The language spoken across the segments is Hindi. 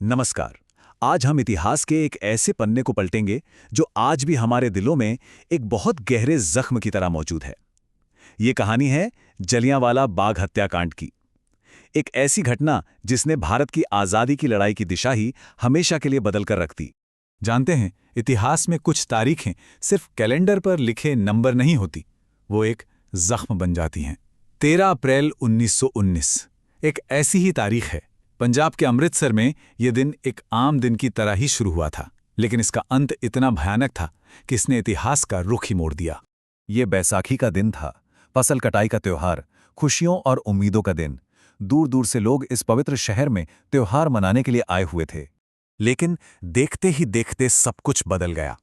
नमस्कार। आज हम इतिहास के एक ऐसे पन्ने को पलटेंगे जो आज भी हमारे दिलों में एक बहुत गहरे जख्म की तरह मौजूद है। ये कहानी है जलियांवाला बाग हत्याकांड की। एक ऐसी घटना जिसने भारत की आज़ादी की लड़ाई की दिशा ही हमेशा के लिए बदल कर रख दी। जानते हैं, इतिहास में कुछ तारीखें सिर्फ कैलेंडर पर लिखे नंबर नहीं होती, वो एक जख्म बन जाती हैं। 13 अप्रैल 1919 एक ऐसी ही तारीख है। पंजाब के अमृतसर में यह दिन एक आम दिन की तरह ही शुरू हुआ था, लेकिन इसका अंत इतना भयानक था कि इसने इतिहास का रुख ही मोड़ दिया। ये बैसाखी का दिन था, फसल कटाई का त्योहार, खुशियों और उम्मीदों का दिन। दूर दूर से लोग इस पवित्र शहर में त्योहार मनाने के लिए आए हुए थे। लेकिन देखते ही देखते सब कुछ बदल गया।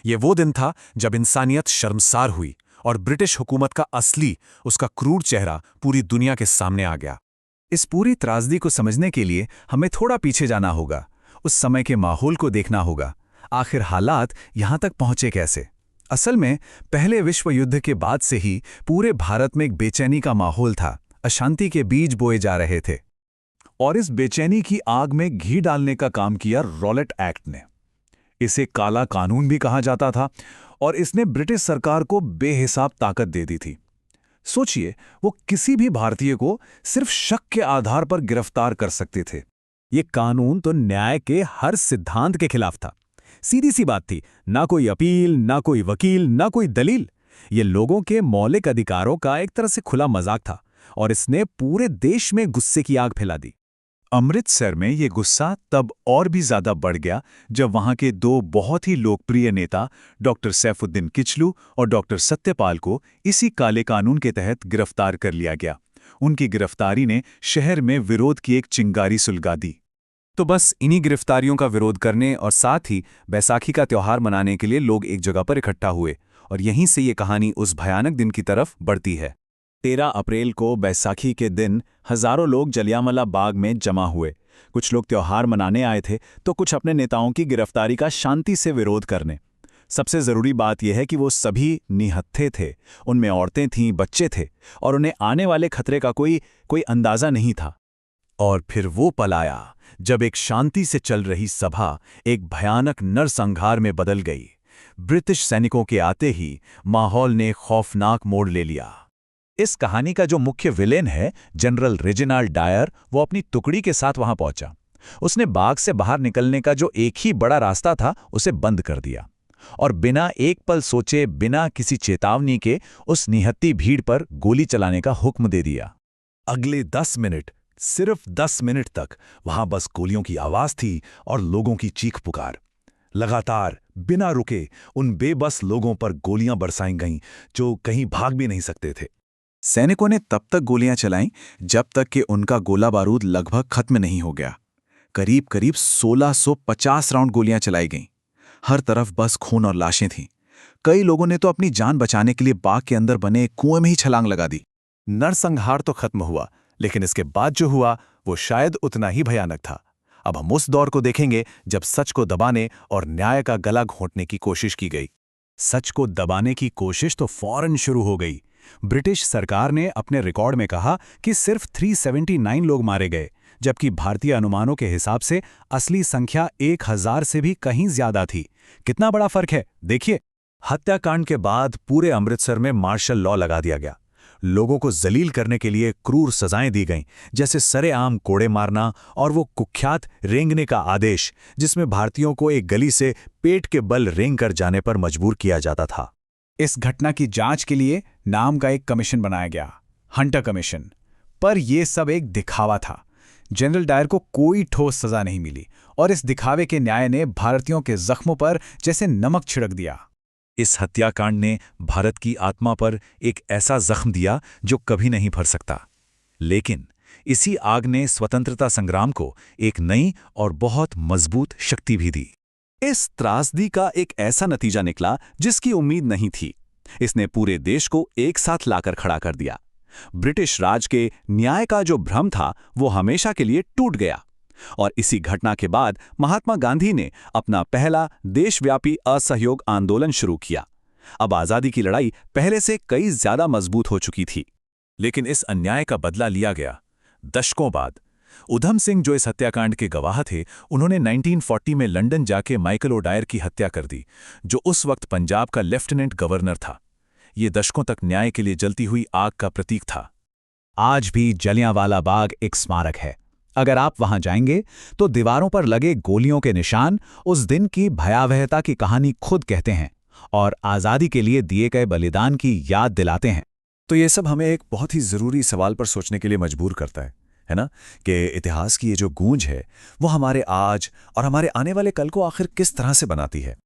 ये वो दिन था जब इंसानियत शर्मसार हुई और ब्रिटिश हुकूमत का असली, उसका क्रूर चेहरा पूरी दुनिया के सामने आ गया। इस पूरी त्रासदी को समझने के लिए हमें थोड़ा पीछे जाना होगा, उस समय के माहौल को देखना होगा। आखिर हालात यहां तक पहुंचे कैसे? असल में पहले विश्व युद्ध के बाद से ही पूरे भारत में एक बेचैनी का माहौल था। अशांति के बीज बोए जा रहे थे और इस बेचैनी की आग में घी डालने का काम किया रॉलेट एक्ट ने। इसे काला कानून भी कहा जाता था और इसने ब्रिटिश सरकार को बेहिसाब ताकत दे दी थी। सोचिए, वो किसी भी भारतीय को सिर्फ शक के आधार पर गिरफ्तार कर सकते थे। ये कानून तो न्याय के हर सिद्धांत के खिलाफ था। सीधी सी बात थी, ना कोई अपील, ना कोई वकील, ना कोई दलील। ये लोगों के मौलिक अधिकारों का एक तरह से खुला मजाक था और इसने पूरे देश में गुस्से की आग फैला दी। अमृतसर में ये गुस्सा तब और भी ज्यादा बढ़ गया जब वहां के दो बहुत ही लोकप्रिय नेता डॉक्टर सैफुद्दीन किचलू और डॉक्टर सत्यपाल को इसी काले कानून के तहत गिरफ्तार कर लिया गया। उनकी गिरफ्तारी ने शहर में विरोध की एक चिंगारी सुलगा दी। तो बस इन्हीं गिरफ्तारियों का विरोध करने और साथ ही बैसाखी का त्योहार मनाने के लिए लोग एक जगह पर इकट्ठा हुए और यहीं से ये कहानी उस भयानक दिन की तरफ बढ़ती है। 13 अप्रैल को बैसाखी के दिन हजारों लोग जलियांवाला बाग में जमा हुए। कुछ लोग त्योहार मनाने आए थे तो कुछ अपने नेताओं की गिरफ्तारी का शांति से विरोध करने। सबसे जरूरी बात यह है कि वो सभी निहत्थे थे। उनमें औरतें थीं, बच्चे थे और उन्हें आने वाले खतरे का कोई अंदाजा नहीं था। और फिर वो पल आया जब एक शांति से चल रही सभा एक भयानक नरसंहार में बदल गई। ब्रिटिश सैनिकों के आते ही माहौल ने खौफनाक मोड़ ले लिया। इस कहानी का जो मुख्य विलेन है, जनरल रेजिनाल्ड डायर, वो अपनी टुकड़ी के साथ वहां पहुंचा। उसने बाग से बाहर निकलने का जो एक ही बड़ा रास्ता था, उसे बंद कर दिया और बिना एक पल सोचे, बिना किसी चेतावनी के उस निहत्थी भीड़ पर गोली चलाने का हुक्म दे दिया। अगले 10 मिनट, सिर्फ 10 मिनट तक वहां बस गोलियों की आवाज थी और लोगों की चीख पुकार। लगातार बिना रुके उन बेबस लोगों पर गोलियां बरसाई गईं जो कहीं भाग भी नहीं सकते थे। सैनिकों ने तब तक गोलियां चलाईं जब तक कि उनका गोला बारूद लगभग खत्म नहीं हो गया। करीब करीब 1650 राउंड गोलियां चलाई गईं। हर तरफ बस खून और लाशें थीं। कई लोगों ने तो अपनी जान बचाने के लिए बाग के अंदर बने कुएं में ही छलांग लगा दी। नरसंहार तो खत्म हुआ, लेकिन इसके बाद जो हुआ वो शायद उतना ही भयानक था। अब हम उस दौर को देखेंगे जब सच को दबाने और न्याय का गला घोंटने की कोशिश की गई। सच को दबाने की कोशिश तो फौरन शुरू हो गई। ब्रिटिश सरकार ने अपने रिकॉर्ड में कहा कि सिर्फ 379 लोग मारे गए, जबकि भारतीय अनुमानों के हिसाब से असली संख्या 1000 से भी कहीं ज्यादा थी। कितना बड़ा फर्क है, देखिए। हत्याकांड के बाद पूरे अमृतसर में मार्शल लॉ लगा दिया गया। लोगों को जलील करने के लिए क्रूर सजाएं दी गईं, जैसे सरेआम कोड़े मारना और वो कुख्यात रेंगने का आदेश, जिसमें भारतीयों को एक गली से पेट के बल रेंग कर जाने पर मजबूर किया जाता था। इस घटना की जांच के लिए नाम का एक कमीशन बनाया गया, हंटर कमीशन। पर यह सब एक दिखावा था। जनरल डायर को कोई ठोस सजा नहीं मिली और इस दिखावे के न्याय ने भारतीयों के जख्मों पर जैसे नमक छिड़क दिया। इस हत्याकांड ने भारत की आत्मा पर एक ऐसा जख्म दिया जो कभी नहीं भर सकता। लेकिन इसी आग ने स्वतंत्रता संग्राम को एक नई और बहुत मजबूत शक्ति भी दी। इस त्रासदी का एक ऐसा नतीजा निकला जिसकी उम्मीद नहीं थी। इसने पूरे देश को एक साथ लाकर खड़ा कर दिया। ब्रिटिश राज के न्याय का जो भ्रम था वो हमेशा के लिए टूट गया। और इसी घटना के बाद महात्मा गांधी ने अपना पहला देशव्यापी असहयोग आंदोलन शुरू किया। अब आजादी की लड़ाई पहले से कई ज्यादा मजबूत हो चुकी थी। लेकिन इस अन्याय का बदला लिया गया दशकों बाद, उधम सिंह जो इस हत्याकांड के गवाह थे, उन्होंने 1940 में लंदन जाके माइकल ओडायर की हत्या कर दी, जो उस वक्त पंजाब का लेफ्टिनेंट गवर्नर था। ये दशकों तक न्याय के लिए जलती हुई आग का प्रतीक था। आज भी जलियांवाला बाग एक स्मारक है। अगर आप वहां जाएंगे तो दीवारों पर लगे गोलियों के निशान उस दिन की भयावहता की कहानी खुद कहते हैं और आज़ादी के लिए दिए गए बलिदान की याद दिलाते हैं। तो ये सब हमें एक बहुत ही ज़रूरी सवाल पर सोचने के लिए मजबूर करता है ना? कि इतिहास की ये जो गूंज है वो हमारे आज और हमारे आने वाले कल को आखिर किस तरह से बनाती है।